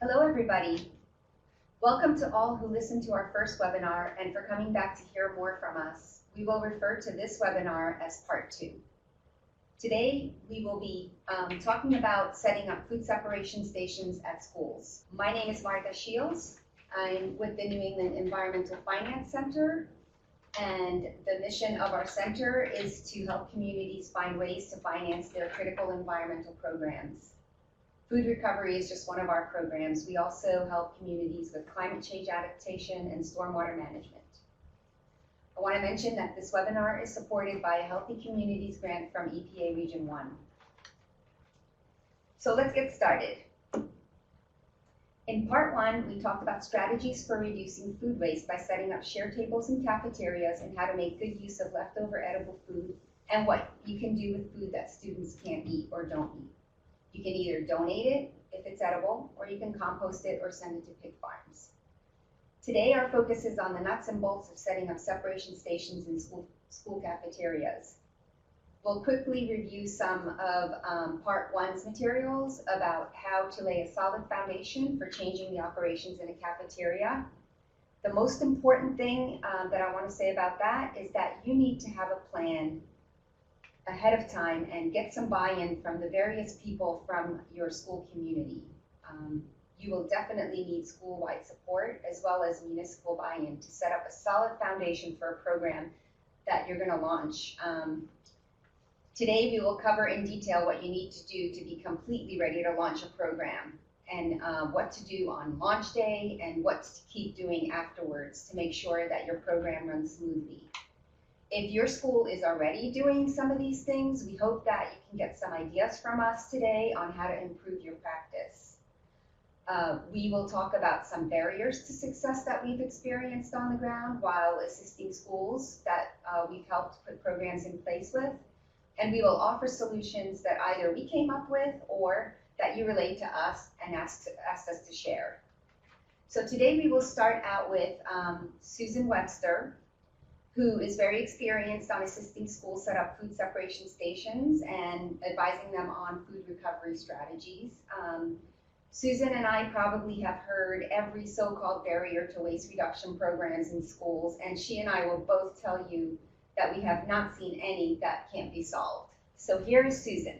Hello, everybody. Welcome to all who listened to our first webinar and for coming back to hear more from us. We will refer to this webinar as part 2. Today, we will be talking about setting up food separation stations at schools. My name is Martha Shields. I'm with the New England Environmental Finance Center, and the mission of our center is to help communities find ways to finance their critical environmental programs. Food recovery is just one of our programs. We also help communities with climate change adaptation and stormwater management. I want to mention that this webinar is supported by a Healthy Communities grant from EPA Region 1. So let's get started. In part 1, we talked about strategies for reducing food waste by setting up share tables in cafeterias and how to make good use of leftover edible food and what you can do with food that students can't eat or don't eat. You can either donate it if it's edible, or you can compost it or send it to pig farms. Today, our focus is on the nuts and bolts of setting up separation stations in school cafeterias. We'll quickly review some of part 1's materials about how to lay a solid foundation for changing the operations in a cafeteria. The most important thing that I want to say about that is that you need to have a plan ahead of time and get some buy-in from the various people from your school community. You will definitely need school-wide support as well as municipal buy-in to set up a solid foundation for a program that you're going to launch. Today we will cover in detail what you need to do to be completely ready to launch a program, and what to do on launch day and what to keep doing afterwards to make sure that your program runs smoothly. If your school is already doing some of these things, we hope that you can get some ideas from us today on how to improve your practice. We will talk about some barriers to success that we've experienced on the ground while assisting schools that we've helped put programs in place with. And we will offer solutions that either we came up with or that you relate to us and asked us to share. So today we will start out with Susan Webster, who is very experienced on assisting schools set up food separation stations and advising them on food recovery strategies. Susan and I probably have heard every so-called barrier to waste reduction programs in schools, and she and I will both tell you that we have not seen any that can't be solved. So here is Susan.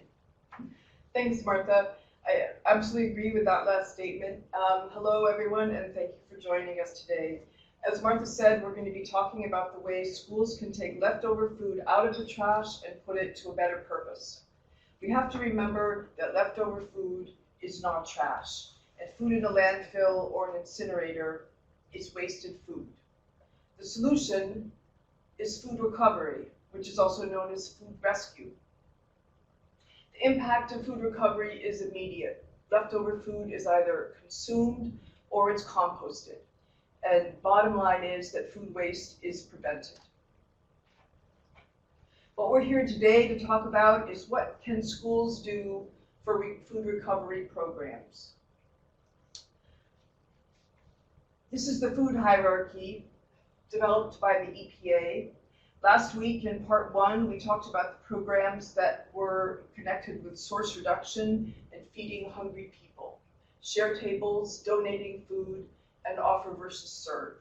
Thanks, Martha. I absolutely agree with that last statement. Hello, everyone, and thank you for joining us today. As Martha said, we're going to be talking about the way schools can take leftover food out of the trash and put it to a better purpose. We have to remember that leftover food is not trash, and food in a landfill or an incinerator is wasted food. The solution is food recovery, which is also known as food rescue. The impact of food recovery is immediate. Leftover food is either consumed or it's composted. And bottom line is that food waste is prevented. What we're here today to talk about is what can schools do for food recovery programs. This is the food hierarchy developed by the EPA. Last week in part 1, we talked about the programs that were connected with source reduction and feeding hungry people, share tables, donating food, and offer versus serve.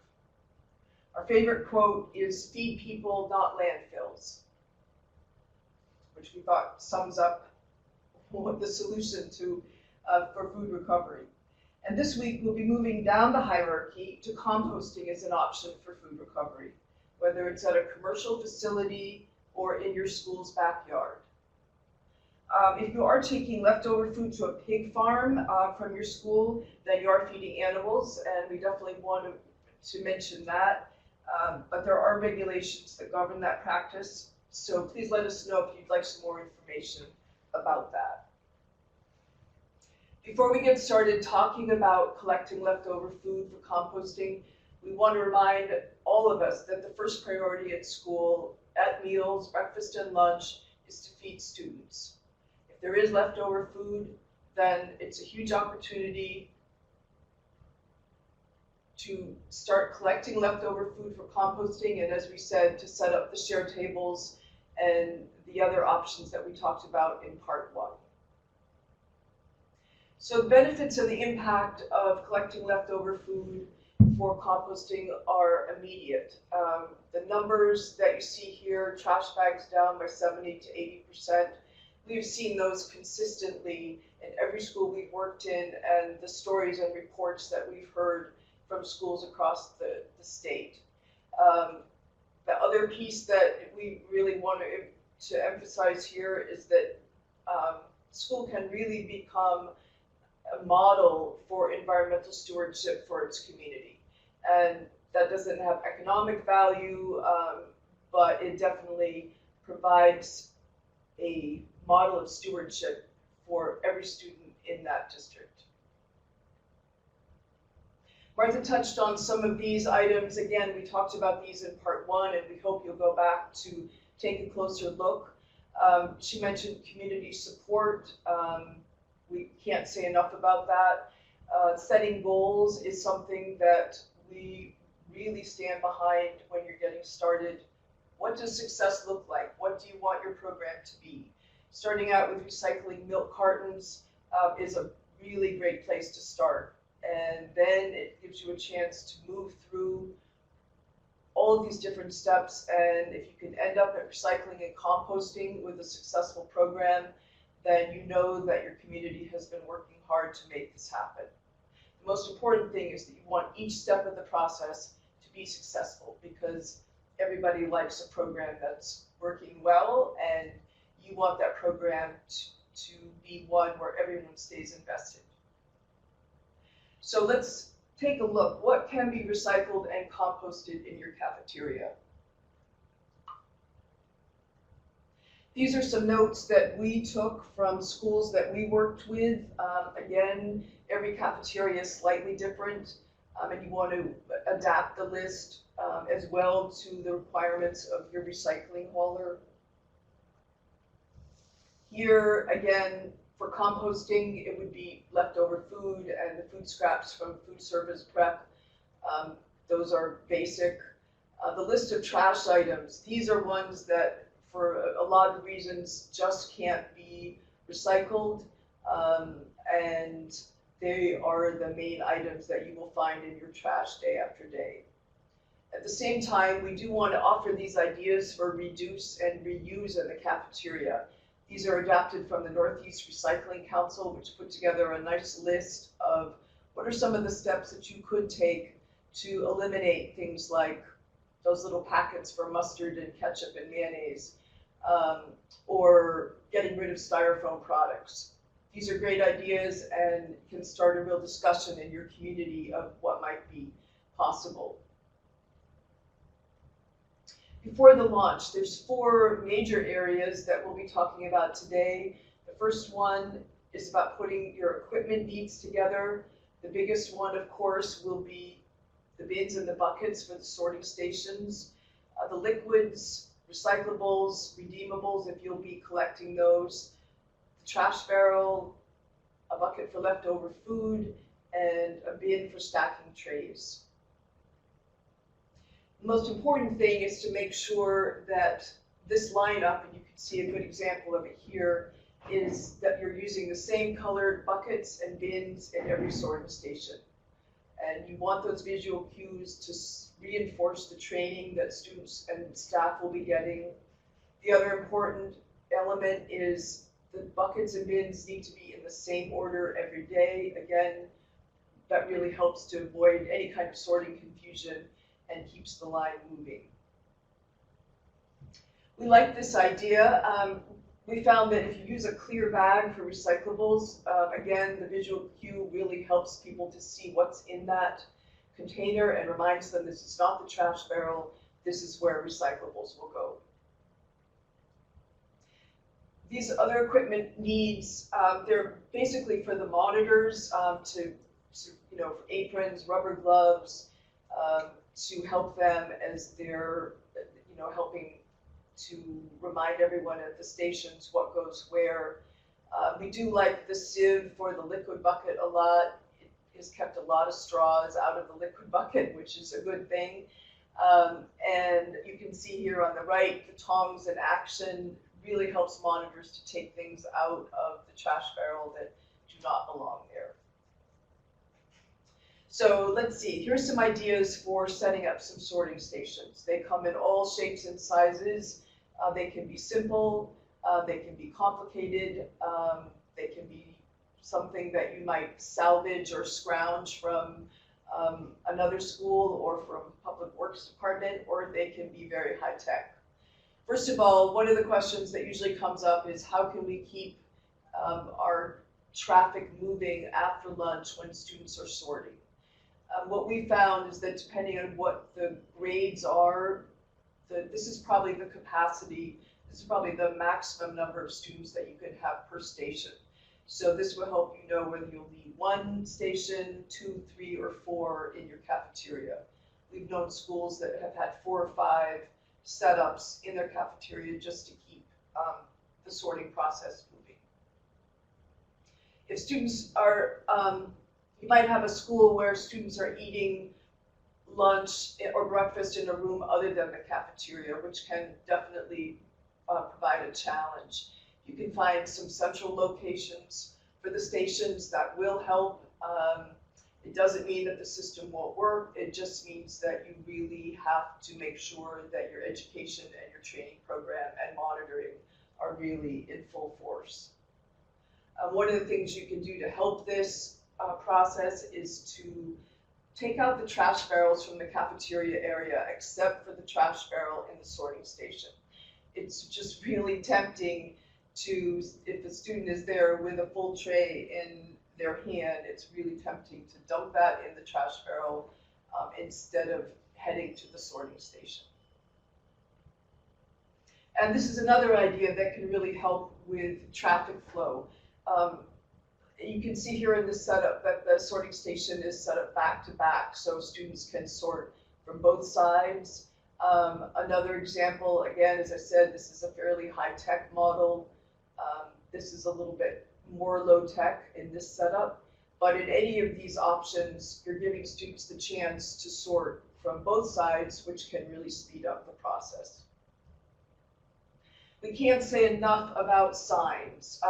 Our favorite quote is "feed people, not landfills," which we thought sums up what the solution to for food recovery. And this week we'll be moving down the hierarchy to composting as an option for food recovery, whether it's at a commercial facility or in your school's backyard. If you are taking leftover food to a pig farm from your school, then you are feeding animals, and we definitely want to mention that. But there are regulations that govern that practice, so please let us know if you'd like some more information about that. Before we get started talking about collecting leftover food for composting, we want to remind all of us that the first priority at school, at meals, breakfast and lunch, is to feed students. If there is leftover food, then it's a huge opportunity to start collecting leftover food for composting, and as we said, to set up the share tables and the other options that we talked about in part 1. So the benefits and the impact of collecting leftover food for composting are immediate. The numbers that you see here, trash bags down by 70 to 80%, we've seen those consistently in every school we've worked in, and the stories and reports that we've heard from schools across the state. The other piece that we really want to emphasize here is that school can really become a model for environmental stewardship for its community. And that doesn't have economic value, but it definitely provides a model of stewardship for every student in that district. Martha touched on some of these items. Again, we talked about these in part one, and we hope you'll go back to take a closer look. She mentioned community support. We can't say enough about that. Setting goals is something that we really stand behind when you're getting started. What does success look like? What do you want your program to be? Starting out with recycling milk cartons is a really great place to start. And then it gives you a chance to move through all of these different steps. And if you can end up at recycling and composting with a successful program, then you know that your community has been working hard to make this happen. The most important thing is that you want each step of the process to be successful, because everybody likes a program that's working well, and you want that program to be one where everyone stays invested. So let's take a look. What can be recycled and composted in your cafeteria? These are some notes that we took from schools that we worked with. Again, every cafeteria is slightly different, and you want to adapt the list as well to the requirements of your recycling hauler. Here, again, for composting, it would be leftover food and the food scraps from food service prep. Those are basic. The list of trash items, these are ones that for a lot of reasons just can't be recycled, and they are the main items that you will find in your trash day after day. At the same time, we do want to offer these ideas for reduce and reuse in the cafeteria. These are adapted from the Northeast Recycling Council, which put together a nice list of what are some of the steps that you could take to eliminate things like those little packets for mustard and ketchup and mayonnaise, or getting rid of styrofoam products. These are great ideas and can start a real discussion in your community of what might be possible. Before the launch, there's 4 major areas that we'll be talking about today. The first one is about putting your equipment needs together. The biggest one, of course, will be the bins and the buckets for the sorting stations. The liquids, recyclables, redeemables, if you'll be collecting those, the trash barrel, a bucket for leftover food, and a bin for stacking trays. The most important thing is to make sure that this lineup, and you can see a good example of it here, is that you're using the same colored buckets and bins in every sorting station. And you want those visual cues to reinforce the training that students and staff will be getting. The other important element is the buckets and bins need to be in the same order every day. Again, that really helps to avoid any kind of sorting confusion and keeps the line moving. We like this idea. We found that if you use a clear bag for recyclables, again, the visual cue really helps people to see what's in that container and reminds them this is not the trash barrel, this is where recyclables will go. These other equipment needs, they're basically for the monitors, for aprons, rubber gloves, to help them as they're, helping to remind everyone at the stations what goes where. We do like the sieve for the liquid bucket a lot. It has kept a lot of straws out of the liquid bucket, which is a good thing. And you can see here on the right, the tongs in action really helps monitors to take things out of the trash barrel that do not belong there. So let's see, here's some ideas for setting up some sorting stations. They come in all shapes and sizes. They can be simple, they can be complicated, they can be something that you might salvage or scrounge from another school or from Public Works Department, or they can be very high tech. First of all, one of the questions that usually comes up is how can we keep our traffic moving after lunch when students are sorting? What we found is that depending on what the grades are, this is probably the capacity, this is probably the maximum number of students that you could have per station. So this will help you know whether you'll need 1 station, 2, 3, or 4 in your cafeteria. We've known schools that have had 4 or 5 setups in their cafeteria just to keep the sorting process moving. If students are, you might have a school where students are eating lunch or breakfast in a room other than the cafeteria, which can definitely provide a challenge. You can find some central locations for the stations that will help. It doesn't mean that the system won't work. It just means that you really have to make sure that your education and your training program and monitoring are really in full force. One of the things you can do to help this process is to take out the trash barrels from the cafeteria area, except for the trash barrel in the sorting station. It's just really tempting to, if the student is there with a full tray in their hand, it's really tempting to dump that in the trash barrel instead of heading to the sorting station. And this is another idea that can really help with traffic flow. You can see here in this setup that the sorting station is set up back to back, so students can sort from both sides. Another example, again, as I said, this is a fairly high-tech model. This is a little bit more low-tech in this setup, but in any of these options, you're giving students the chance to sort from both sides, which can really speed up the process. We can't say enough about signs.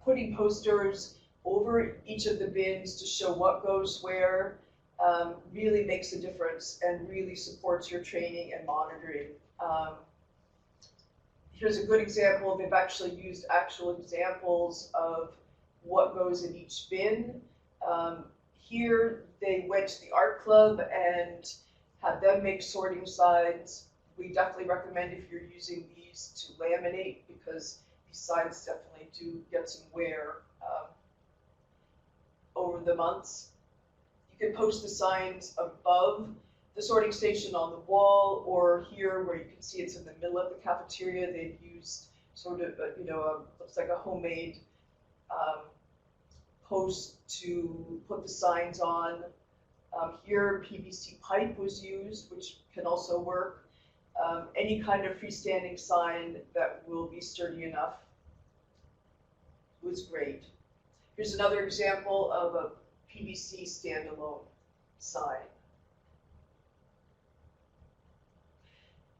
Putting posters over each of the bins to show what goes where really makes a difference and really supports your training and monitoring. Here's a good example. They've actually used actual examples of what goes in each bin. Here they went to the art club and had them make sorting signs. We definitely recommend, if you're using these, to laminate, because these signs definitely do get some wear over the months. You can post the signs above the sorting station on the wall, or here where you can see it's in the middle of the cafeteria. They've used sort of, looks like a homemade post to put the signs on. Here, PVC pipe was used, which can also work. Any kind of freestanding sign that will be sturdy enough was great. Here's another example of a PVC standalone sign.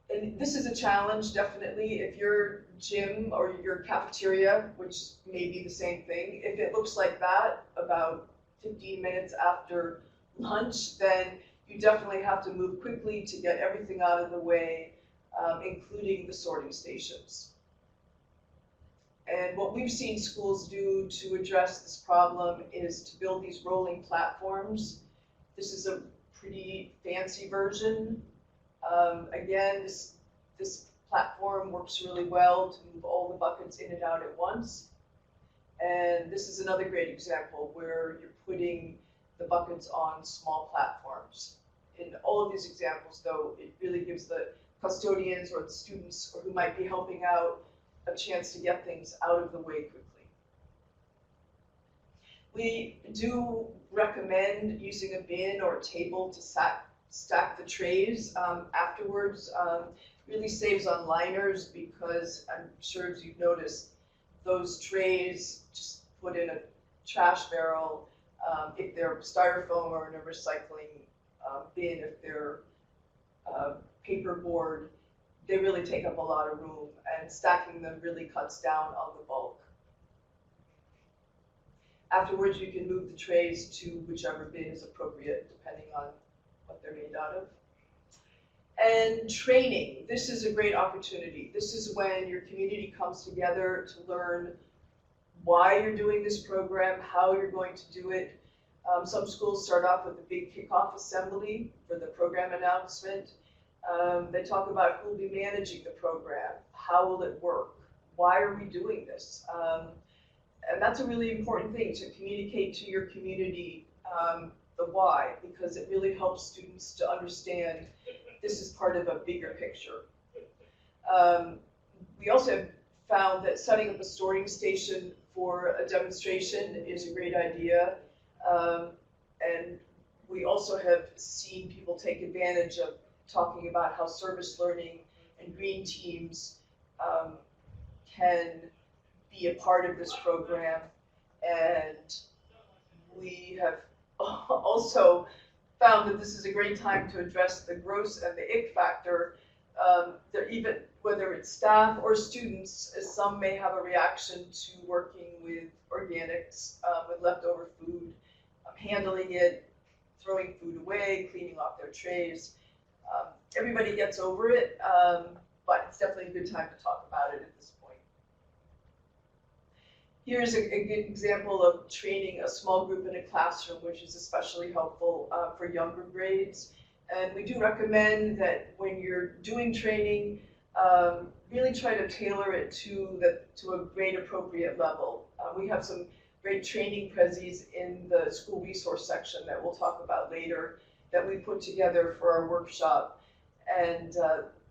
And this is a challenge, definitely, if your gym or your cafeteria, which may be the same thing, if it looks like that about 15 minutes after lunch, then you definitely have to move quickly to get everything out of the way, including the sorting stations. And what we've seen schools do to address this problem is to build these rolling platforms. This is a pretty fancy version. Again, this platform works really well to move all the buckets in and out at once. And this is another great example where you're putting the buckets on small platforms. In all of these examples, though, it really gives the custodians or the students or who might be helping out a chance to get things out of the way quickly. We do recommend using a bin or a table to stack the trays afterwards. Really saves on liners, because I'm sure, as you've noticed, those trays just put in a trash barrel. If they're styrofoam or in a recycling bin, if they're paperboard, they really take up a lot of room, and stacking them really cuts down on the bulk. Afterwards, we can move the trays to whichever bin is appropriate, depending on what they're made out of. And training, this is a great opportunity. This is when your community comes together to learn why you're doing this program, how you're going to do it. Some schools start off with a big kickoff assembly for the program announcement. They talk about who will be managing the program, how will it work, why are we doing this? And that's a really important thing, to communicate to your community the why, because it really helps students to understand this is part of a bigger picture. We also have found that setting up a sorting station for a demonstration is a great idea. And we also have seen people take advantage of talking about how service learning and green teams can be a part of this program. And we have also found that this is a great time to address the gross and the ick factor. Even whether it's staff or students, as some may have a reaction to working with organics, with leftover food, handling it, throwing food away, cleaning off their trays. Everybody gets over it, but it's definitely a good time to talk about it at this point. Here's a good example of training a small group in a classroom, which is especially helpful for younger grades. And we do recommend that when you're doing training, really try to tailor it to a grade appropriate level. We have some great training prezzies in the school resource section that we'll talk about later that we put together for our workshop. And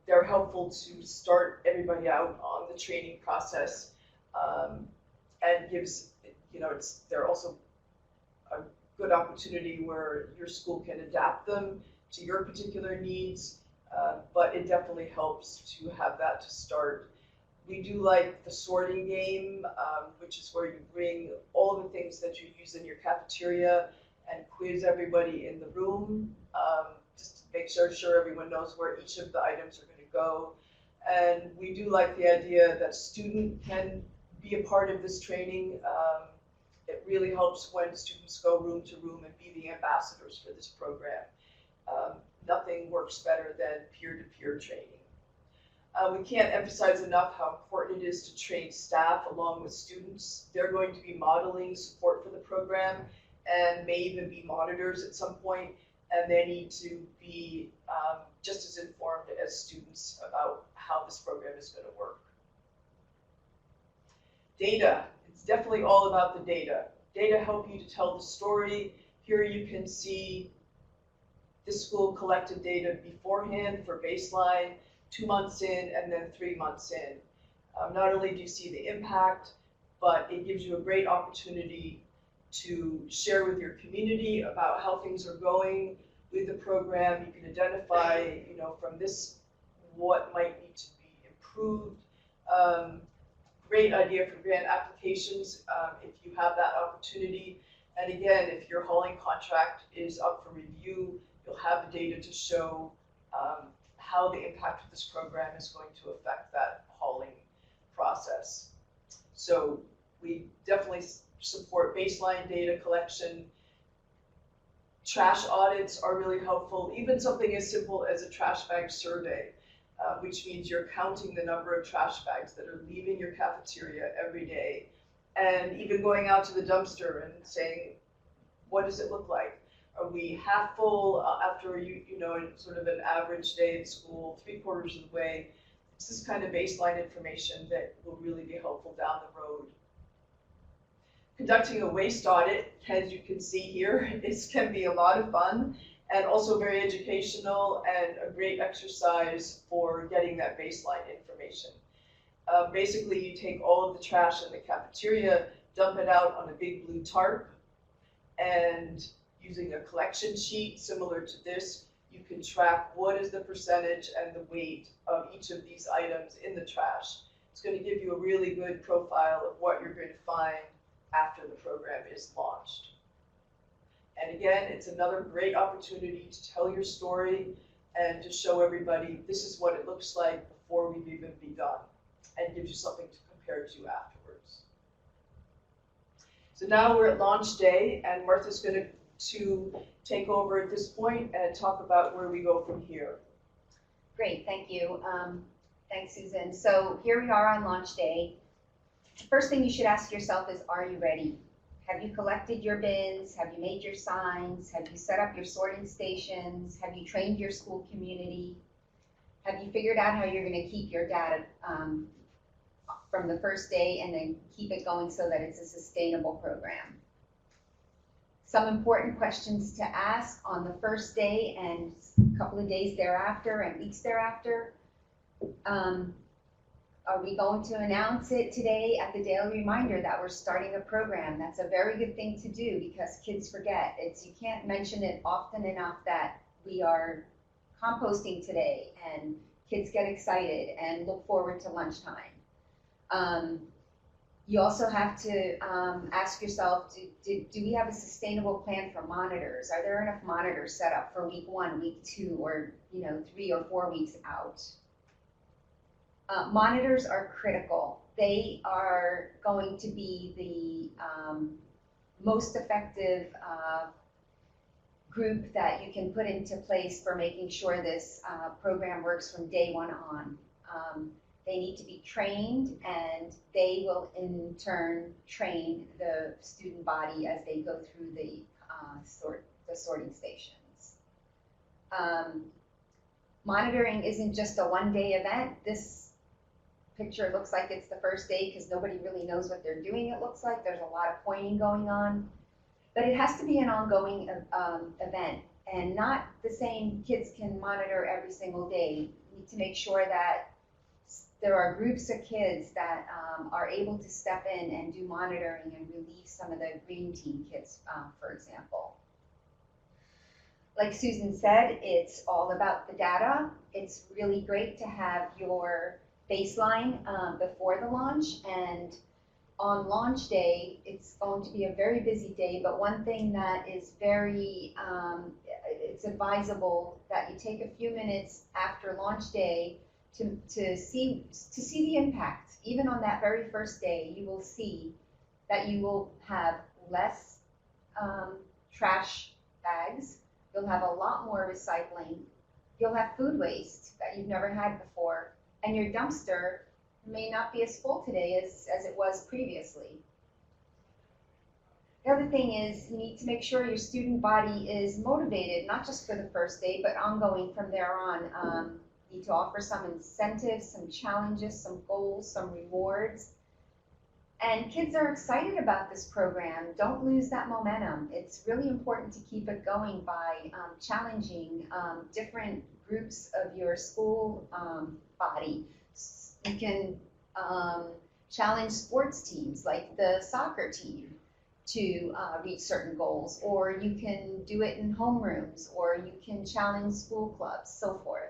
they're helpful to start everybody out on the training process, and gives, they're also a good opportunity where your school can adapt them to your particular needs, but it definitely helps to have that to start. We do like the sorting game, which is where you bring all of the things that you use in your cafeteria and quiz everybody in the room, just to make sure everyone knows where each of the items are going to go. And we do like the idea that student can be a part of this training. It really helps when students go room to room and be the ambassadors for this program. Nothing works better than peer-to-peer training. We can't emphasize enough how important it is to train staff along with students. They're going to be modeling support for the program and may even be monitors at some point, and they need to be just as informed as students about how this program is going to work. Data, it's definitely all about the data. Data help you to tell the story. Here you can see this school collected data beforehand for baseline, 2 months in, and then 3 months in. Not only do you see the impact, but it gives you a great opportunity to share with your community about how things are going with the program. You can identify, from this what might need to be improved. Great idea for grant applications if you have that opportunity. And again, if your hauling contract is up for review, you'll have the data to show how the impact of this program is going to affect that hauling process. So we definitely support baseline data collection. Trash audits are really helpful, even something as simple as a trash bag survey, which means you're counting the number of trash bags that are leaving your cafeteria every day, and even going out to the dumpster and saying, what does it look like? Are we half full after sort of an average day at school, 3/4 of the way? It's this kind of baseline information that will really be helpful down the road. Conducting a waste audit, as you can see here, can be a lot of fun and also very educational and a great exercise for getting that baseline information. Basically, you take all of the trash in the cafeteria, dump it out on a big blue tarp, and using a collection sheet similar to this, you can track what is the percentage and the weight of each of these items in the trash. It's going to give you a really good profile of what you're going to find after the program is launched. And again, it's another great opportunity to tell your story and to show everybody this is what it looks like before we've even begun, and gives you something to compare to afterwards. So now we're at launch day, and Martha's going to take over at this point and talk about where we go from here. Great, thank you. Thanks, Susan. So here we are on launch day. The first thing you should ask yourself is, are you ready? Have you collected your bins? Have you made your signs? Have you set up your sorting stations? Have you trained your school community? Have you figured out how you're going to keep your data from the first day and then keep it going so that it's a sustainable program? Some important questions to ask on the first day and a couple of days thereafter and weeks thereafter. Are we going to announce it today at the daily reminder that we're starting a program? That's a very good thing to do because kids forget. You can't mention it often enough that we are composting today, and kids get excited and look forward to lunchtime. You also have to ask yourself, do we have a sustainable plan for monitors? Are there enough monitors set up for week 1, week 2, or 3 or 4 weeks out? Monitors are critical. They are going to be the most effective group that you can put into place for making sure this program works from day 1 on. They need to be trained, and they will in turn train the student body as they go through the sorting stations. Monitoring isn't just a one-day event. This picture looks like it's the first day because nobody really knows what they're doing, it looks like. There's a lot of pointing going on. But it has to be an ongoing event, and not the same kids can monitor every single day. We need to make sure that there are groups of kids that are able to step in and do monitoring and relieve some of the green team kids, for example. Like Susan said, it's all about the data. It's really great to have your baseline before the launch, and on launch day, it's going to be a very busy day, but one thing that is very, it's advisable that you take a few minutes after launch day to see the impact. Even on that very first day, you will see that you will have less trash bags, you'll have a lot more recycling, you'll have food waste that you've never had before, and your dumpster may not be as full today as it was previously. The other thing is you need to make sure your student body is motivated, not just for the first day, but ongoing from there on. You need to offer some incentives, some challenges, some goals, some rewards. And kids are excited about this program. Don't lose that momentum. It's really important to keep it going by challenging different groups of your school body. You can challenge sports teams like the soccer team to reach certain goals, or you can do it in homerooms, or you can challenge school clubs, so forth.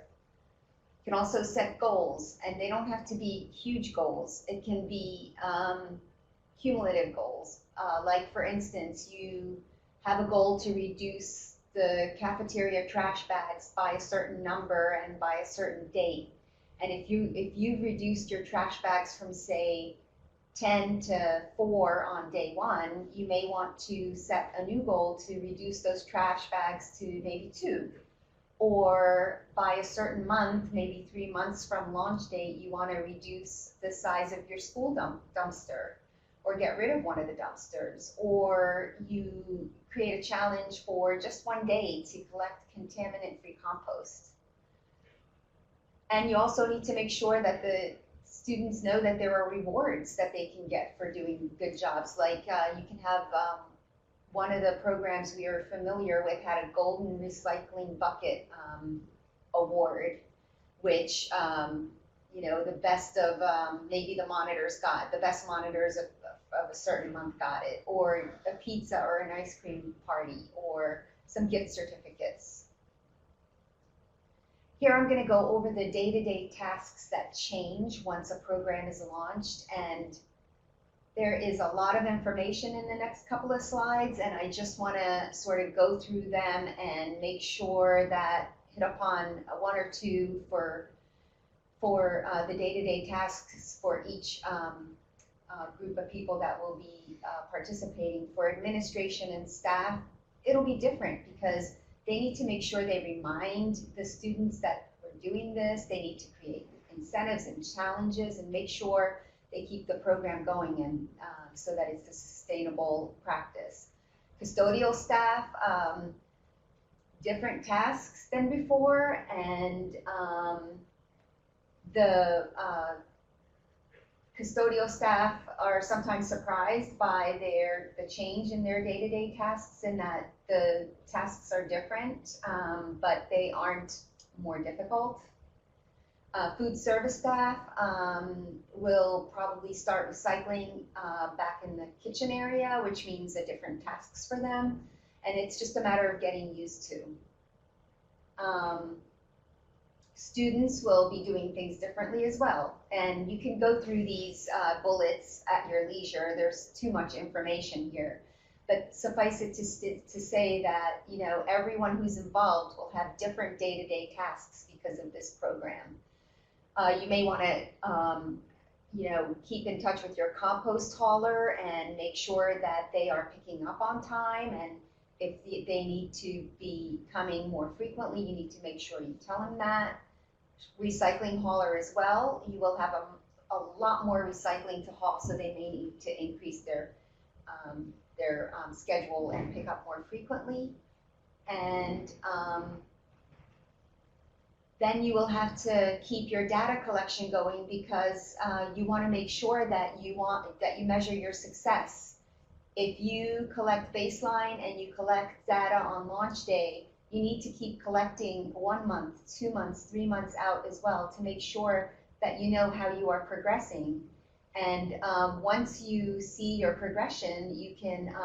You can also set goals, and they don't have to be huge goals. It can be cumulative goals. Like for instance, you have a goal to reduce the cafeteria trash bags by a certain number and by a certain date. And if you've reduced your trash bags from, say, 10 to 4 on day 1, you may want to set a new goal to reduce those trash bags to maybe 2. Or by a certain month, maybe 3 months from launch date, you want to reduce the size of your school dumpster, or get rid of one of the dumpsters, or you create a challenge for just one day to collect contaminant-free compost. And you also need to make sure that the students know that there are rewards that they can get for doing good jobs. Like you can have, one of the programs we are familiar with had a golden recycling bucket award, which, the best of, maybe the monitors got, the best monitors of a certain month got it, or a pizza or an ice cream party, or some gift certificates. Here I'm going to go over the day-to-day tasks that change once a program is launched, and there is a lot of information in the next couple of slides, and I just want to sort of go through them and make sure that hit upon 1 or 2 for the day-to-day tasks for each group of people that will be participating. For administration and staff, it'll be different because they need to make sure they remind the students that we're doing this. They need to create incentives and challenges and make sure they keep the program going and so that it's a sustainable practice. Custodial staff, different tasks than before, and the custodial staff are sometimes surprised by the change in their day-to-day tasks, and that the tasks are different, but they aren't more difficult. Food service staff will probably start recycling back in the kitchen area, which means different tasks for them, and it's just a matter of getting used to. Students will be doing things differently as well, and you can go through these bullets at your leisure. There's too much information here, but suffice it to say that, you know, everyone who's involved will have different day-to-day tasks because of this program. You may want to, you know, keep in touch with your compost hauler and make sure that they are picking up on time, and if they need to be coming more frequently, you need to make sure you tell them that. Recycling hauler as well. You will have a lot more recycling to haul, so they may need to increase their schedule and pick up more frequently. And then you will have to keep your data collection going because you want to make sure that you measure your success. If you collect baseline and you collect data on launch day, you need to keep collecting 1 month, 2 months, 3 months out as well to make sure that you know how you are progressing. And once you see your progression, you can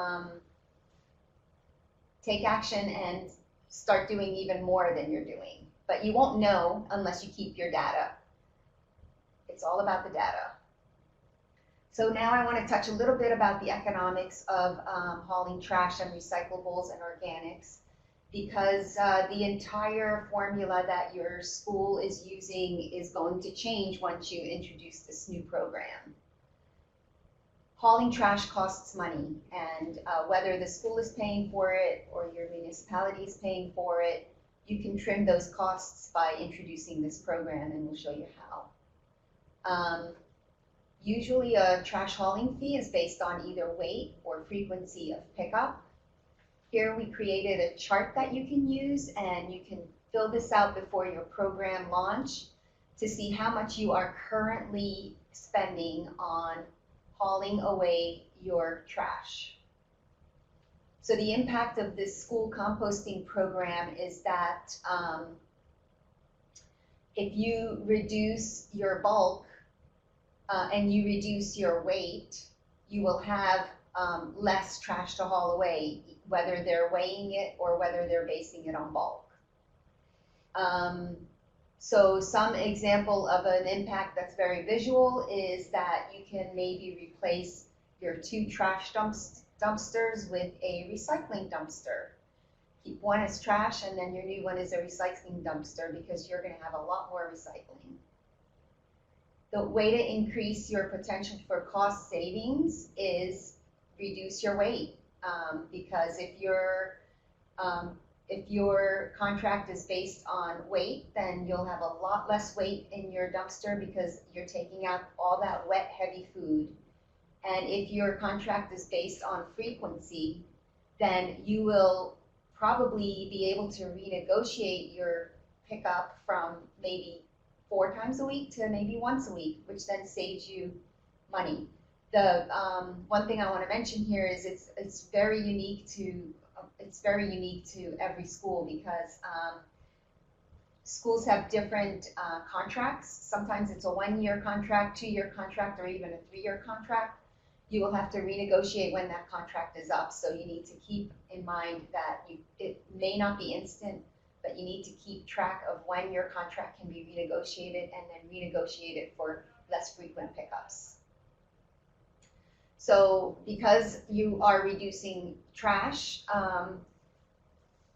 take action and start doing even more than you're doing. But you won't know unless you keep your data. It's all about the data. So now I want to touch a little bit about the economics of hauling trash and recyclables and organics, because the entire formula that your school is using is going to change once you introduce this new program. Hauling trash costs money, and whether the school is paying for it or your municipality is paying for it, you can trim those costs by introducing this program, and we'll show you how. Usually a trash hauling fee is based on either weight or frequency of pickup. Here we created a chart that you can use, and you can fill this out before your program launch to see how much you are currently spending on hauling away your trash. So the impact of this school composting program is that if you reduce your bulk and you reduce your weight, you will have less trash to haul away, whether they're weighing it or whether they're basing it on bulk. So some example of an impact that's very visual is that you can maybe replace your 2 trash dumpsters with a recycling dumpster. Keep one as trash, and then your new one is a recycling dumpster, because you're going to have a lot more recycling. The way to increase your potential for cost savings is reduce your weight, because if your contract is based on weight, then you'll have a lot less weight in your dumpster because you're taking out all that wet, heavy food. And if your contract is based on frequency, then you will probably be able to renegotiate your pickup from maybe 4 times a week to maybe once a week, which then saves you money. The one thing I want to mention here is it's very unique to every school, because schools have different contracts. Sometimes it's a 1-year contract, 2-year contract, or even a 3-year contract. You will have to renegotiate when that contract is up, so you need to keep in mind that it may not be instant, but you need to keep track of when your contract can be renegotiated, and then renegotiate it for less frequent pickups. So because you are reducing trash,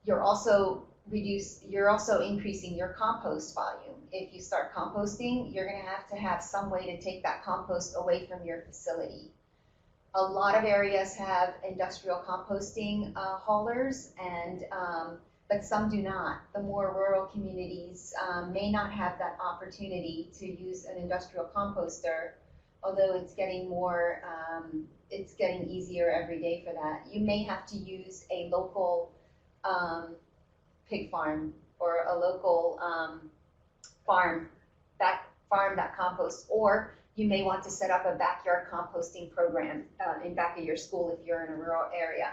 you're also you're also increasing your compost volume. If you start composting, you're going to have some way to take that compost away from your facility. A lot of areas have industrial composting haulers, and but some do not. The more rural communities may not have that opportunity to use an industrial composter, although it's getting it's getting easier every day for that. You may have to use a local pig farm or a local farm that composts, or you may want to set up a backyard composting program in back of your school if you're in a rural area.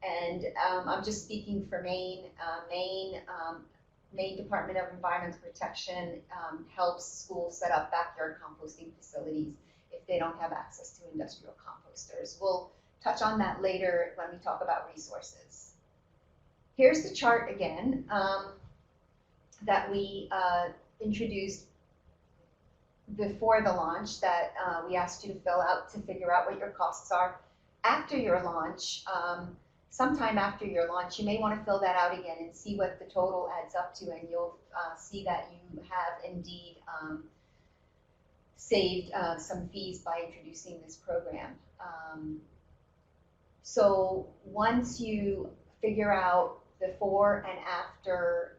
And I'm just speaking for Maine. Maine Department of Environmental Protection helps schools set up backyard composting facilities if they don't have access to industrial composters. We'll touch on that later when we talk about resources. Here's the chart again that we introduced before the launch that we asked you to fill out to figure out what your costs are. After your launch, sometime after your launch, you may want to fill that out again and see what the total adds up to, and you'll see that you have indeed saved some fees by introducing this program. So once you figure out before and after,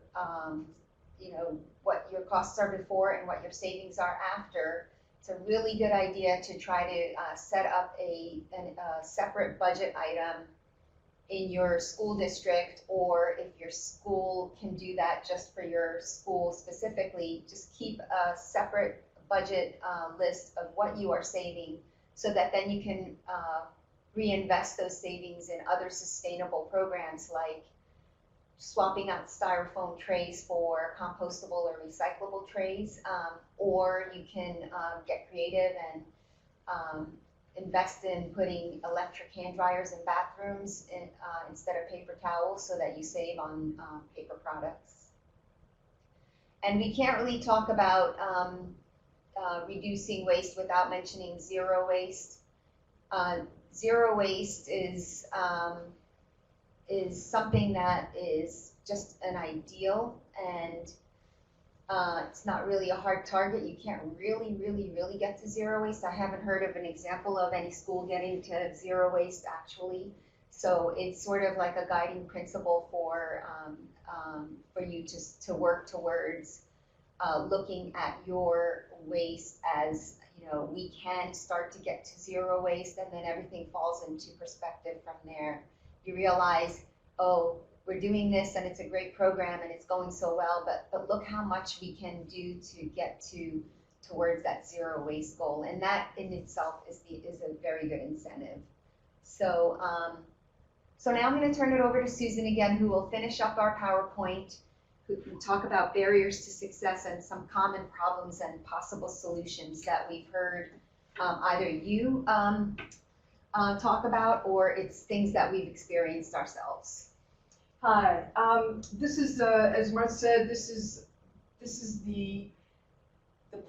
what your costs are before and what your savings are after, it's a really good idea to try to set up a separate budget item in your school district, or if your school can do that just for your school specifically, just keep a separate budget list of what you are saving, so that then you can reinvest those savings in other sustainable programs like swapping out styrofoam trays for compostable or recyclable trays, or you can get creative and invest in putting electric hand dryers in bathrooms instead of paper towels, so that you save on paper products. And we can't really talk about reducing waste without mentioning zero waste. Zero waste is something that is just an ideal, and it's not really a hard target. You can't really get to zero waste. I haven't heard of an example of any school getting to zero waste actually. So it's sort of like a guiding principle for you to work towards looking at your waste as, we can start to get to zero waste, and then everything falls into perspective from there. You realize, oh, we're doing this and it's a great program and it's going so well, but look how much we can do to get towards that zero waste goal, and that in itself is a very good incentive. So so now I'm going to turn it over to Susan again, who will finish up our PowerPoint, who can talk about barriers to success and some common problems and possible solutions that we've heard either you talk about, or it's things that we've experienced ourselves. Hi, this is, as Martha said, this is the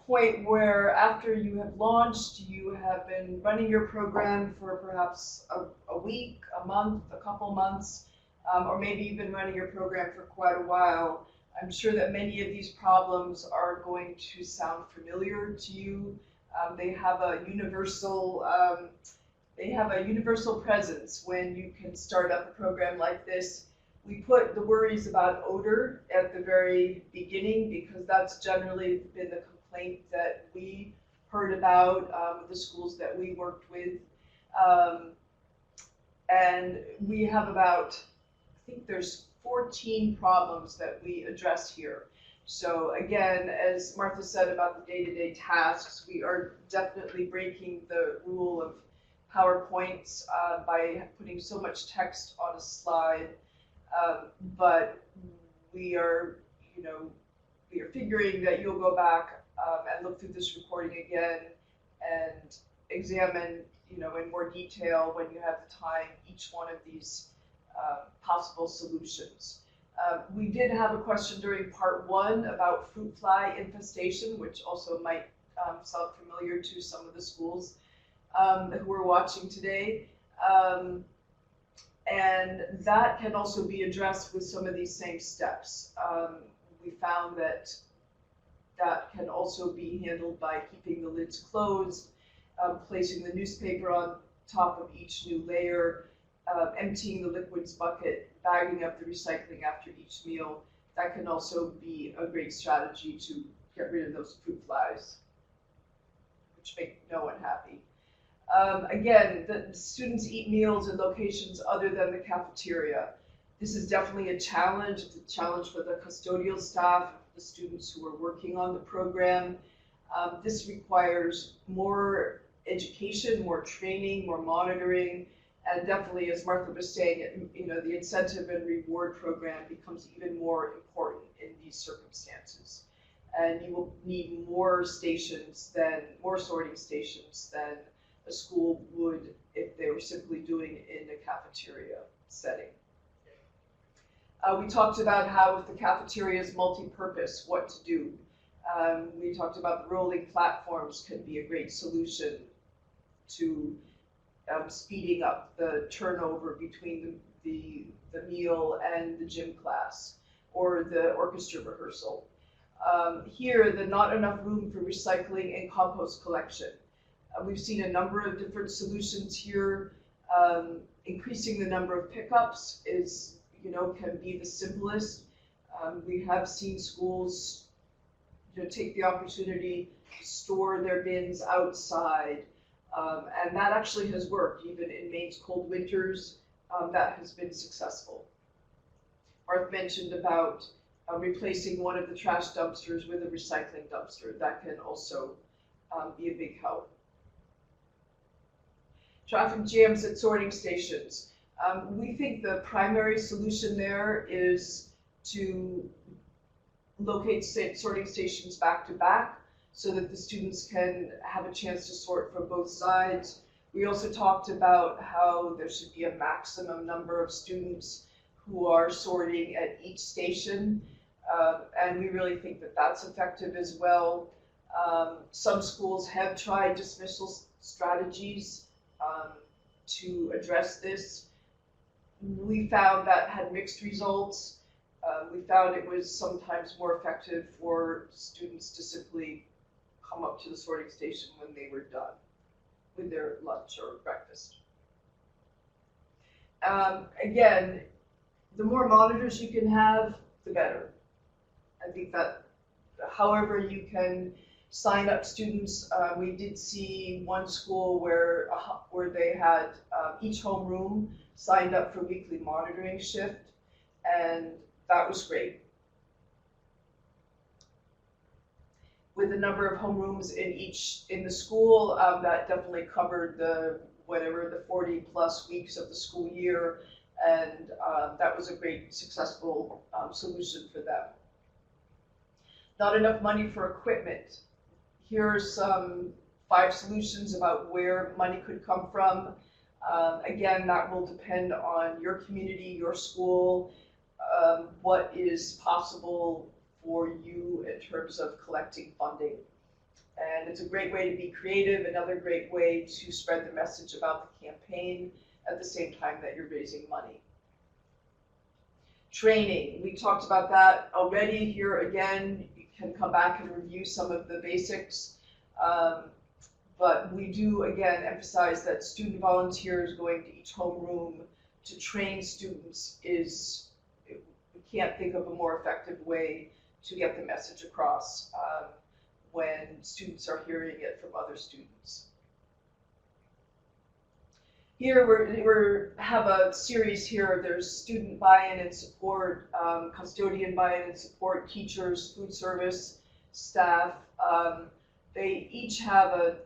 point where after you have launched, you have been running your program for perhaps a week, a month, a couple months, or maybe you've been running your program for quite a while. I'm sure that many of these problems are going to sound familiar to you. They have a universal presence when you can start up a program like this. We put the worries about odor at the very beginning because that's generally been the complaint that we heard about the schools that we worked with. And we have about, I think there's 14 problems that we address here. So again, as Martha said about the day-to-day tasks, we are definitely breaking the rule of PowerPoints by putting so much text on a slide. But we are figuring that you'll go back and look through this recording again and examine, in more detail when you have the time, each one of these possible solutions. We did have a question during part 1 about fruit fly infestation, which also might sound familiar to some of the schools who are watching today. And that can also be addressed with some of these same steps. We found that that can also be handled by keeping the lids closed, placing the newspaper on top of each new layer, emptying the liquids bucket, bagging up the recycling after each meal. That can also be a great strategy to get rid of those fruit flies, which make no one happy. Again, the students eat meals in locations other than the cafeteria. This is definitely a challenge. It's a challenge for the custodial staff, the students who are working on the program. This requires more education, more training, more monitoring, and definitely, as Martha was saying, the incentive and reward program becomes even more important in these circumstances. And you will need more sorting stations than a school would if they were simply doing it in a cafeteria setting. We talked about how if the cafeteria is multi-purpose, what to do. We talked about the rolling platforms can be a great solution to speeding up the turnover between the meal and the gym class or the orchestra rehearsal. Here, the not enough room for recycling and compost collection. We've seen a number of different solutions here. Increasing the number of pickups can be the simplest. We have seen schools take the opportunity to store their bins outside, and that actually has worked. Even in Maine's cold winters, that has been successful. Martha mentioned about replacing one of the trash dumpsters with a recycling dumpster. That can also be a big help. Traffic jams at sorting stations. We think the primary solution there is to locate sorting stations back to back so that the students can have a chance to sort from both sides. We also talked about how there should be a maximum number of students who are sorting at each station, and we really think that that's effective as well. Some schools have tried dismissal strategies to address this. We found that had mixed results. We found it was sometimes more effective for students to simply come up to the sorting station when they were done with their lunch or breakfast. Again, the more monitors you can have, the better. I think that however you can sign up students, we did see one school where they had each homeroom signed up for weekly monitoring shift, and that was great. With the number of homerooms in the school, that definitely covered the 40 plus weeks of the school year, and that was a great successful solution for them. Not enough money for equipment. Here are some 5 solutions about where money could come from. Again, that will depend on your community, your school, what is possible for you in terms of collecting funding. And it's a great way to be creative, another great way to spread the message about the campaign at the same time that you're raising money. Training, we talked about that already. Here again, you can come back and review some of the basics. But we do, again, emphasize that student volunteers going to each homeroom to train students we can't think of a more effective way to get the message across when students are hearing it from other students. Here we have a series here. There's student buy-in and support, custodian buy-in and support, teachers, food service, staff. They each have a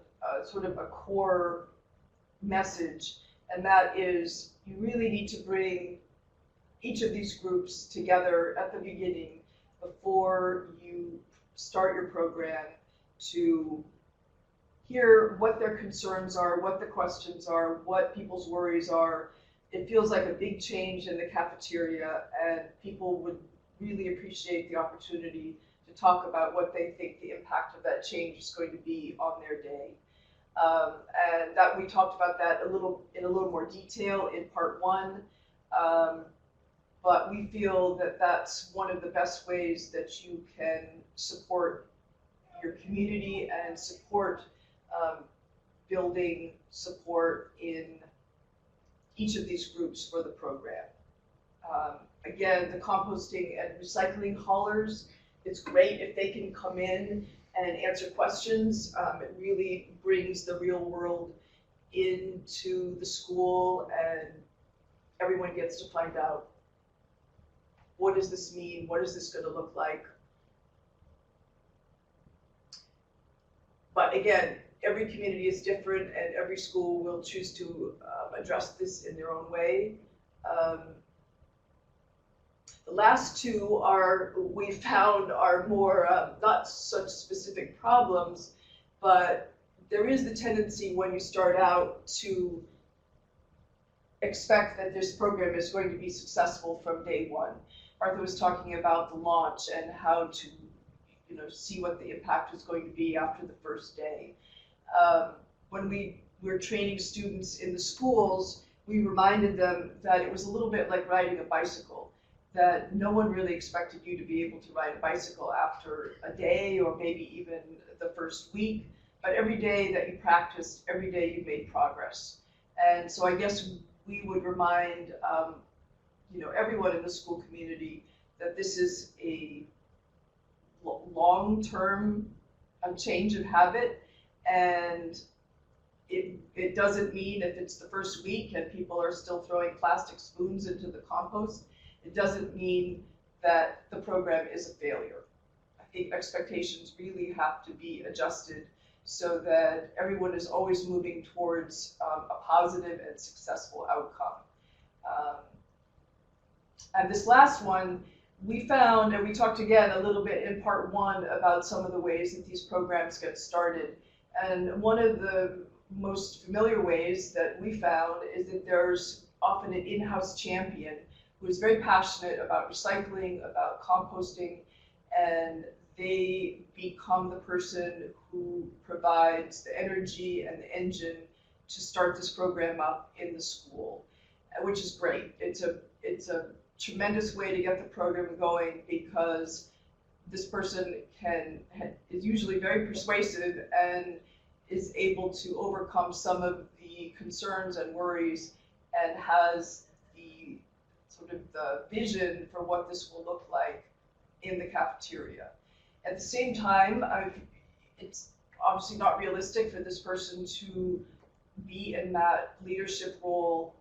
sort of a core message, and that is you really need to bring each of these groups together at the beginning before you start your program to hear what their concerns are, what the questions are, what people's worries are. It feels like a big change in the cafeteria, and people would really appreciate the opportunity to talk about what they think the impact of that change is going to be on their day. And that we talked about that in a little more detail in part 1. But we feel that that's one of the best ways that you can support your community and support building support in each of these groups for the program. Again, the composting and recycling haulers, it's great if they can come in and answer questions. It really brings the real world into the school, and everyone gets to find out, what does this mean? What is this going to look like? But again, every community is different, and every school will choose to address this in their own way. The last two are, we found, are more not such specific problems, but there is the tendency when you start out to expect that this program is going to be successful from day one. Martha was talking about the launch and how to, see what the impact is going to be after the first day. When we were training students in the schools, we reminded them that it was a little bit like riding a bicycle, that no one really expected you to be able to ride a bicycle after a day or maybe even the first week, but every day that you practiced, every day you made progress. And so I guess we would remind everyone in the school community that this is a long-term change of habit, and it doesn't mean if it's the first week and people are still throwing plastic spoons into the compost, it doesn't mean that the program is a failure. I think expectations really have to be adjusted so that everyone is always moving towards a positive and successful outcome. And this last one, we found, and we talked again a little bit in part one about some of the ways that these programs get started. And one of the most familiar ways that we found is that there's often an in-house champion who is very passionate about recycling, about composting, and they become the person who provides the energy and the engine to start this program up in the school, which is great. It's a tremendous way to get the program going, because this person is usually very persuasive and is able to overcome some of the concerns and worries, and has the sort of the vision for what this will look like in the cafeteria. At the same time, it's obviously not realistic for this person to be in that leadership role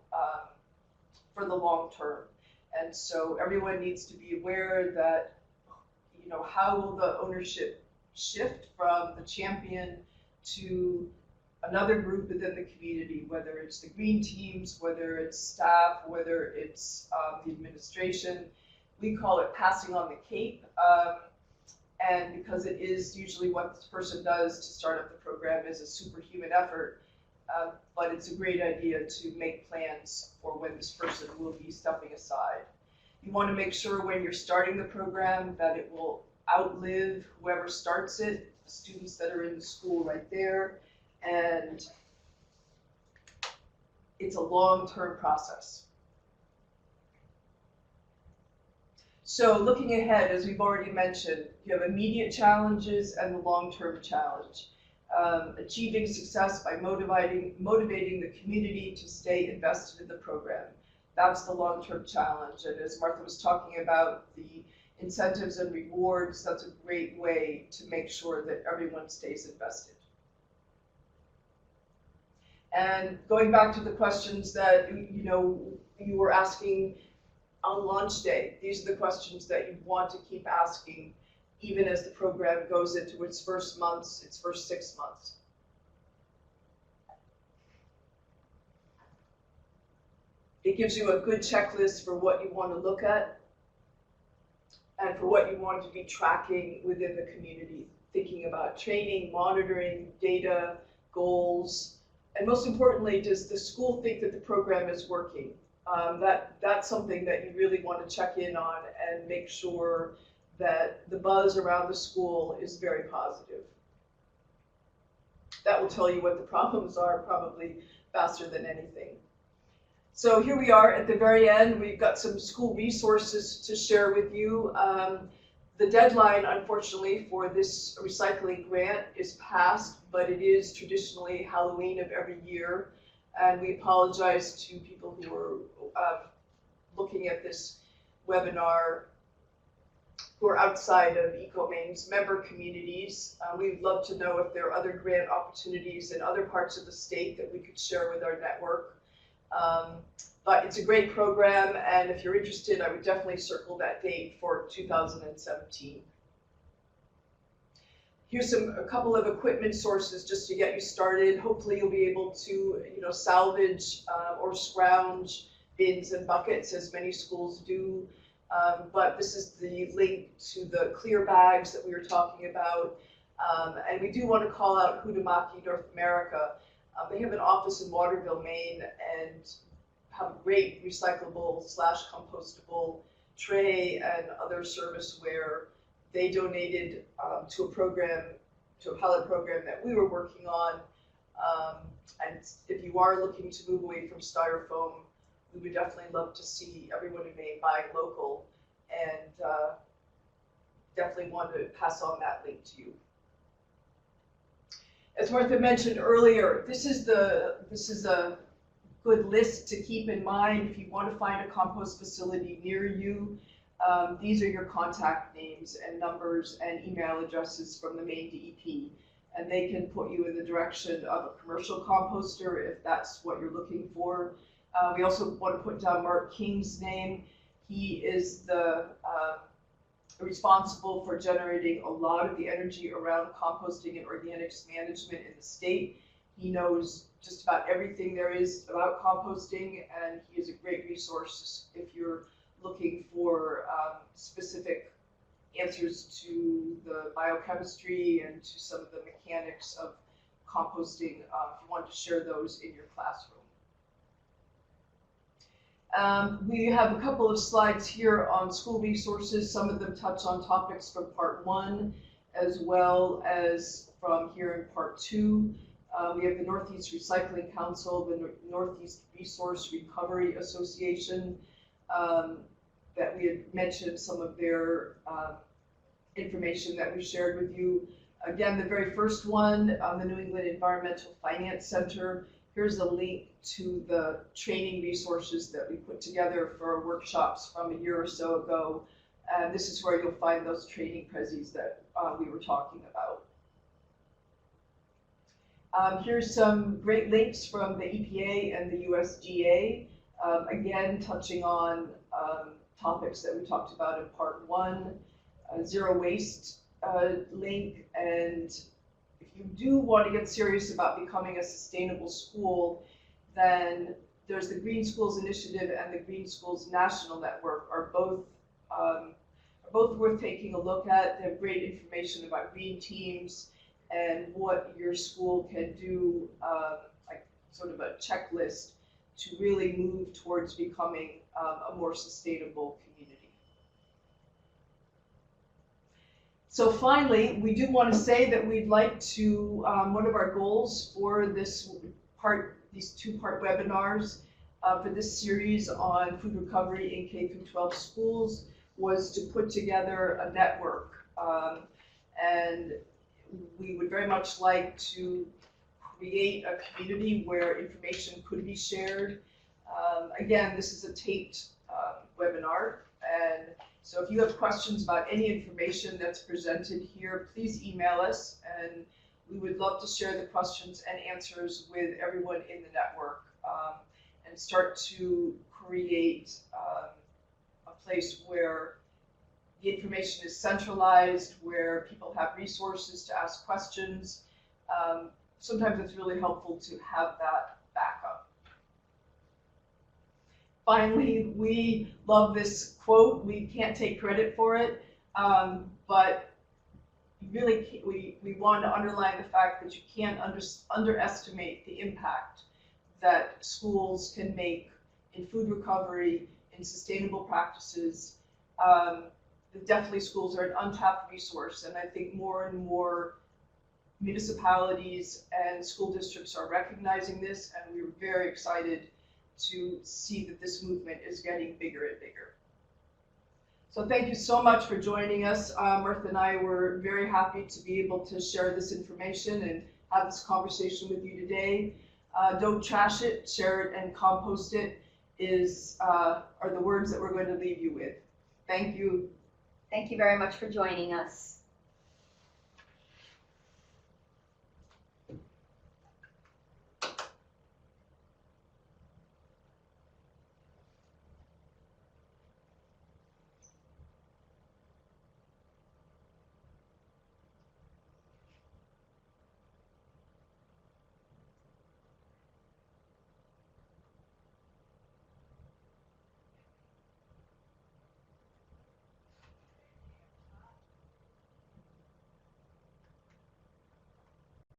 for the long term. And so everyone needs to be aware that, how will the ownership shift from the champion to another group within the community, whether it's the green teams, whether it's staff, whether it's the administration. We call it passing on the cape. And because it is usually what this person does to start up the program is a superhuman effort, but it's a great idea to make plans for when this person will be stepping aside. You want to make sure when you're starting the program that it will outlive whoever starts it, the students that are in the school right there, and it's a long-term process. So looking ahead, as we've already mentioned, you have immediate challenges and the long-term challenge. Achieving success by motivating the community to stay invested in the program. That's the long-term challenge. And as Martha was talking about the incentives and rewards, that's a great way to make sure that everyone stays invested. And going back to the questions that you were asking on launch day, these are the questions that you want to keep asking even as the program goes into its first months, its first 6 months. It gives you a good checklist for what you want to look at and for what you want to be tracking within the community, thinking about training, monitoring, data, goals, and most importantly, does the school think that the program is working? That's something that you really want to check in on and make sure that the buzz around the school is very positive. That will tell you what the problems are probably faster than anything. So here we are at the very end. We've got some school resources to share with you. The deadline, unfortunately, for this recycling grant is past, but it is traditionally Halloween of every year. And we apologize to people who are looking at this webinar who are outside of EcoMain's member communities. We'd love to know if there are other grant opportunities in other parts of the state that we could share with our network. But it's a great program, and if you're interested, I would definitely circle that date for 2017. Here's a couple of equipment sources just to get you started. Hopefully you'll be able to salvage or scrounge bins and buckets, as many schools do. But this is the link to the clear bags that we were talking about. And we do want to call out Hudamaki North America. They have an office in Waterville, Maine, and have a great recyclable / compostable tray and other serviceware. They donated to a pilot program that we were working on. And if you are looking to move away from styrofoam, we would definitely love to see everyone in Maine buy local, and definitely want to pass on that link to you. As Martha mentioned earlier, this is a good list to keep in mind if you want to find a compost facility near you. These are your contact names and numbers and email addresses from the Maine DEP, and they can put you in the direction of a commercial composter if that's what you're looking for. We also want to put down Mark King's name. He is the responsible for generating a lot of the energy around composting and organics management in the state. He knows just about everything there is about composting, and he is a great resource if you're looking for specific answers to the biochemistry and to some of the mechanics of composting, if you want to share those in your classroom. We have a couple of slides here on school resources. Some of them touch on topics from part 1, as well as from here in part 2. We have the Northeast Recycling Council, the Northeast Resource Recovery Association, that we had mentioned some of their information that we shared with you. Again, the very first one, the New England Environmental Finance Center. Here's a link to the training resources that we put together for our workshops from a year or so ago. And this is where you'll find those training prezzies that we were talking about. Here's some great links from the EPA and the USDA, again touching on topics that we talked about in part 1, zero waste link, and if you do want to get serious about becoming a sustainable school, then there's the Green Schools Initiative and the Green Schools National Network are both worth taking a look at. They have great information about green teams and what your school can do, like sort of a checklist to really move towards becoming a more sustainable community. So finally, we do want to say that we'd like to, one of our goals for these 2-part webinars for this series on food recovery in K-12 schools was to put together a network. And we would very much like to create a community where information could be shared. Again, this is a taped webinar, and so if you have questions about any information that's presented here, please email us, and we would love to share the questions and answers with everyone in the network, and start to create a place where the information is centralized, where people have resources to ask questions. Sometimes it's really helpful to have that backup. Finally, we love this quote. We can't take credit for it, but really we want to underline the fact that you can't underestimate the impact that schools can make in food recovery, in sustainable practices. Definitely schools are an untapped resource, and I think more and more municipalities and school districts are recognizing this, and we're very excited to see that this movement is getting bigger and bigger. So thank you so much for joining us. Martha and I were very happy to be able to share this information and have this conversation with you today. Don't trash it, share it, and compost it are the words that we're going to leave you with. Thank you. Thank you very much for joining us.